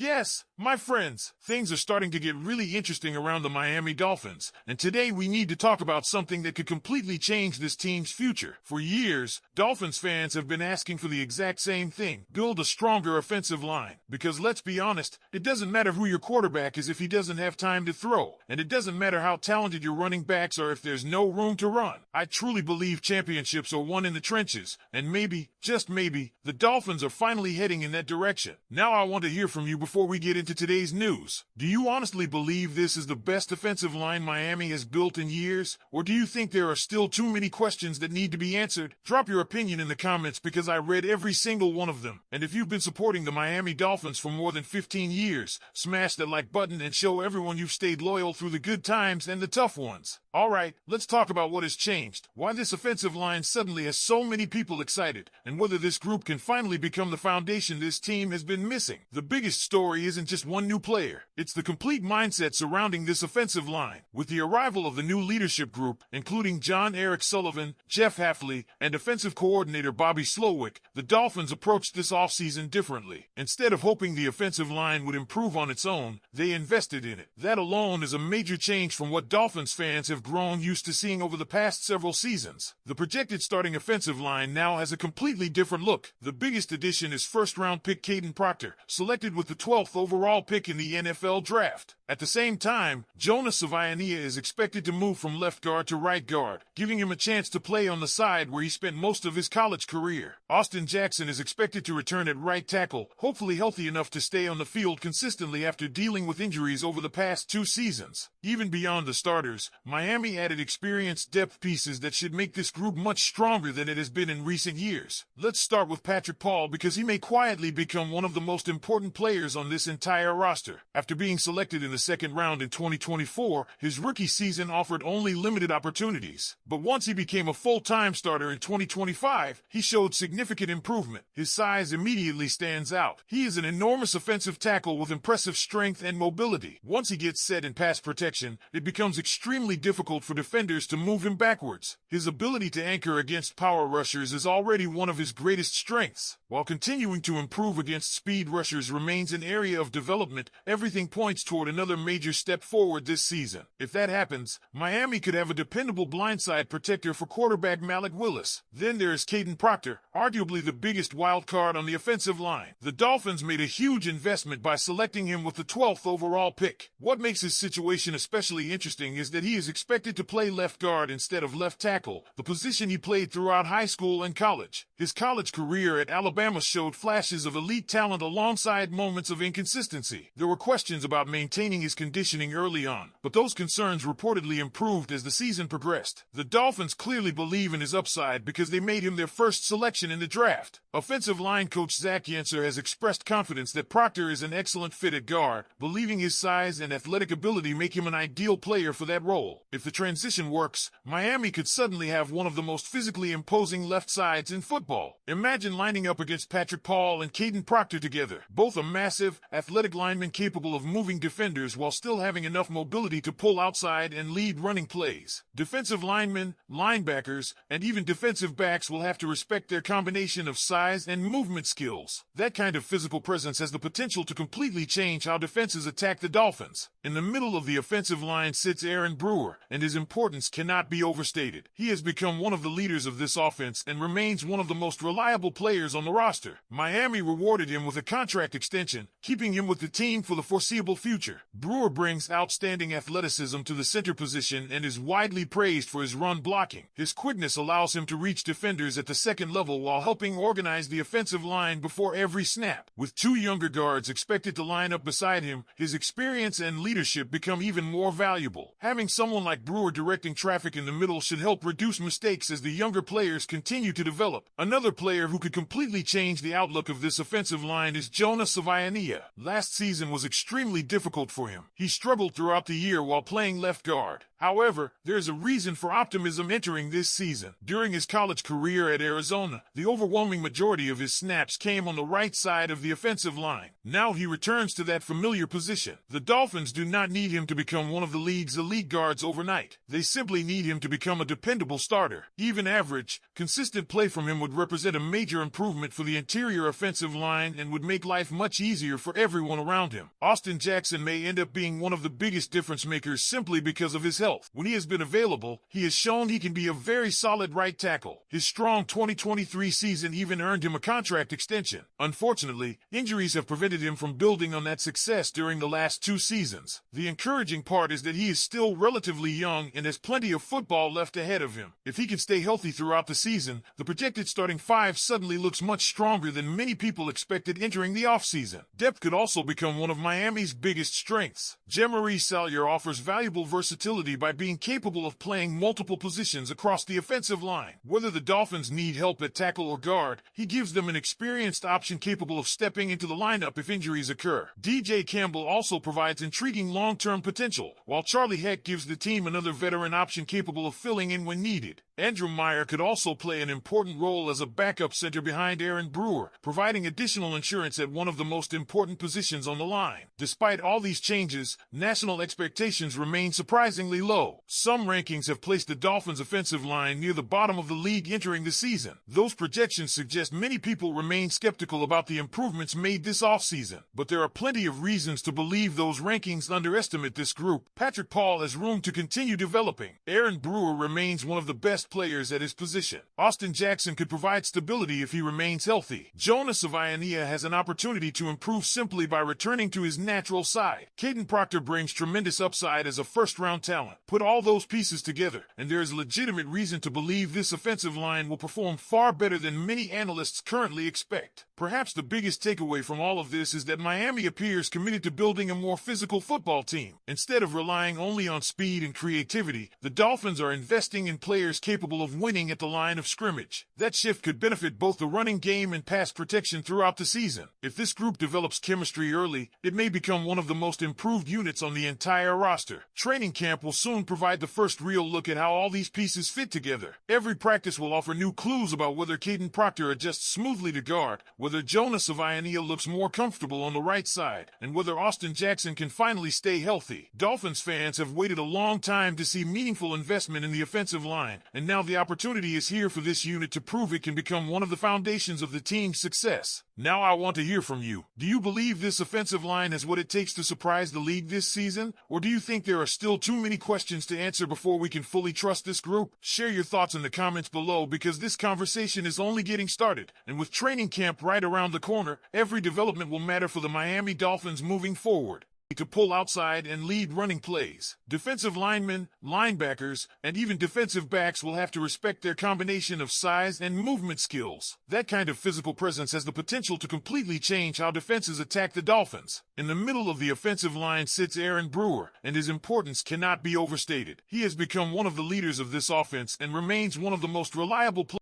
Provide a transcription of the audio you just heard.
Yes, my friends, things are starting to get really interesting around the Miami Dolphins, and today we need to talk about something that could completely change this team's future. For years, Dolphins fans have been asking for the exact same thing: build a stronger offensive line. Because let's be honest, it doesn't matter who your quarterback is if he doesn't have time to throw, and it doesn't matter how talented your running backs are if there's no room to run. I truly believe championships are won in the trenches, and maybe, just maybe, the Dolphins are finally heading in that direction. Now I want to hear from you before we get into today's news. Do you honestly believe this is the best offensive line Miami has built in years? Or do you think there are still too many questions that need to be answered? Drop your opinion in the comments because I read every single one of them. And if you've been supporting the Miami Dolphins for more than 15 years, smash that like button and show everyone you've stayed loyal through the good times and the tough ones. Alright, let's talk about what has changed, why this offensive line suddenly has so many people excited, and whether this group can finally become the foundation this team has been missing. The biggest story isn't just one new player, it's the complete mindset surrounding this offensive line. With the arrival of the new leadership group, including John Eric Sullivan, Jeff Hafley, and defensive coordinator Bobby Slowick, the Dolphins approached this offseason differently. Instead of hoping the offensive line would improve on its own, they invested in it. That alone is a major change from what Dolphins fans have grown used to seeing over the past several seasons. The projected starting offensive line now has a completely different look. The biggest addition is first-round pick Caden Proctor, selected with the 12th overall pick in the NFL draft. At the same time, Jonah Savaiania is expected to move from left guard to right guard, giving him a chance to play on the side where he spent most of his college career. Austin Jackson is expected to return at right tackle, hopefully healthy enough to stay on the field consistently after dealing with injuries over the past 2 seasons. Even beyond the starters, Miami added experienced depth pieces that should make this group much stronger than it has been in recent years. Let's start with Patrick Paul because he may quietly become one of the most important players on this entire roster. After being selected in the second round in 2024, his rookie season offered only limited opportunities. But once he became a full-time starter in 2025, he showed significant improvement. His size immediately stands out. He is an enormous offensive tackle with impressive strength and mobility. Once he gets set in pass protection, it becomes extremely difficult for defenders to move him backwards. His ability to anchor against power rushers is already one of his greatest strengths. While continuing to improve against speed rushers remains an area of development, everything points toward another major step forward this season. If that happens, Miami could have a dependable blindside protector for quarterback Malik Willis. Then there is Caden Proctor, arguably the biggest wild card on the offensive line. The Dolphins made a huge investment by selecting him with the 12th overall pick. What makes his situation especially interesting is that he is expected to play left guard instead of left tackle, the position he played throughout high school and college. His college career at Alabama showed flashes of elite talent alongside moments of inconsistency. There were questions about maintaining his conditioning early on, but those concerns reportedly improved as the season progressed. The Dolphins clearly believe in his upside because they made him their first selection in the draft. Offensive line coach Zach Yenser has expressed confidence that Proctor is an excellent fit at guard, believing his size and athletic ability make him an ideal player for that role. If the transition works, Miami could suddenly have one of the most physically imposing left sides in football. Imagine lining up against Patrick Paul and Caden Proctor together. Both are massive, athletic linemen capable of moving defenders while still having enough mobility to pull outside and lead running plays. Defensive linemen, linebackers, and even defensive backs will have to respect their combination of size and movement skills. That kind of physical presence has the potential to completely change how defenses attack the Dolphins. In the middle of the offensive line sits Aaron Brewer, and his importance cannot be overstated. He has become one of the leaders of this offense and remains one of the most reliable players on the roster. Miami rewarded him with a contract extension, keeping him with the team for the foreseeable future. Brewer brings outstanding athleticism to the center position and is widely praised for his run blocking. His quickness allows him to reach defenders at the second level while helping organize the offensive line before every snap. With 2 younger guards expected to line up beside him, his experience and leadership become even more valuable. Having someone like Brewer directing traffic in the middle should help reduce mistakes as the younger players continue to develop. Another player who could completely change the outlook of this offensive line is Jonah Savaiania. Last season was extremely difficult for him. He struggled throughout the year while playing left guard. However, there's a reason for optimism entering this season. During his college career at Arizona, the overwhelming majority of his snaps came on the right side of the offensive line. Now he returns to that familiar position. The Dolphins do not need him to become one of the league's elite guards overnight. They simply need him to become a dependable starter. Even average, consistent play from him would represent a major improvement for the interior offensive line and would make life much easier easier for everyone around him. Austin Jackson may end up being one of the biggest difference makers simply because of his health. When he has been available, he has shown he can be a very solid right tackle. His strong 2023 season even earned him a contract extension. Unfortunately, injuries have prevented him from building on that success during the last 2 seasons. The encouraging part is that he is still relatively young and has plenty of football left ahead of him. If he can stay healthy throughout the season, the projected starting 5 suddenly looks much stronger than many people expected entering the offseason. Depth could also become one of Miami's biggest strengths. Jeremy Salyer offers valuable versatility by being capable of playing multiple positions across the offensive line. Whether the Dolphins need help at tackle or guard, he gives them an experienced option capable of stepping into the lineup if injuries occur. DJ Campbell also provides intriguing long-term potential, while Charlie Heck gives the team another veteran option capable of filling in when needed. Andrew Meyer could also play an important role as a backup center behind Aaron Brewer, providing additional insurance at one of the most important positions on the line. Despite all these changes, national expectations remain surprisingly low. Some rankings have placed the Dolphins' offensive line near the bottom of the league entering the season. Those projections suggest many people remain skeptical about the improvements made this offseason, but there are plenty of reasons to believe those rankings underestimate this group. Patrick Paul has room to continue developing. Aaron Brewer remains one of the best players at his position. Austin Jackson could provide stability if he remains healthy. Jonas Savaiania has an opportunity to improve simply by returning to his natural side. Caden Proctor brings tremendous upside as a first-round talent. Put all those pieces together, and there is legitimate reason to believe this offensive line will perform far better than many analysts currently expect. Perhaps the biggest takeaway from all of this is that Miami appears committed to building a more physical football team. Instead of relying only on speed and creativity, the Dolphins are investing in players capable of winning at the line of scrimmage. That shift could benefit both the running game and pass protection throughout the season. If this group develops chemistry early, it may become one of the most improved units on the entire roster. Training camp will soon provide the first real look at how all these pieces fit together. Every practice will offer new clues about whether Caden Proctor adjusts smoothly to guard, whether Jonas Savaiania looks more comfortable on the right side, and whether Austin Jackson can finally stay healthy. Dolphins fans have waited a long time to see meaningful investment in the offensive line, and now the opportunity is here for this unit to prove it can become one of the foundations of the team's success. Now I want to hear from you. Do you believe this offensive line has what it takes to surprise the league this season? Or do you think there are still too many questions to answer before we can fully trust this group? Share your thoughts in the comments below, because this conversation is only getting started. And with training camp right around the corner, every development will matter for the Miami Dolphins moving forward. To pull outside and lead running plays. Defensive linemen, linebackers, and even defensive backs will have to respect their combination of size and movement skills. That kind of physical presence has the potential to completely change how defenses attack the Dolphins. In the middle of the offensive line sits Aaron Brewer, and his importance cannot be overstated. He has become one of the leaders of this offense and remains one of the most reliable players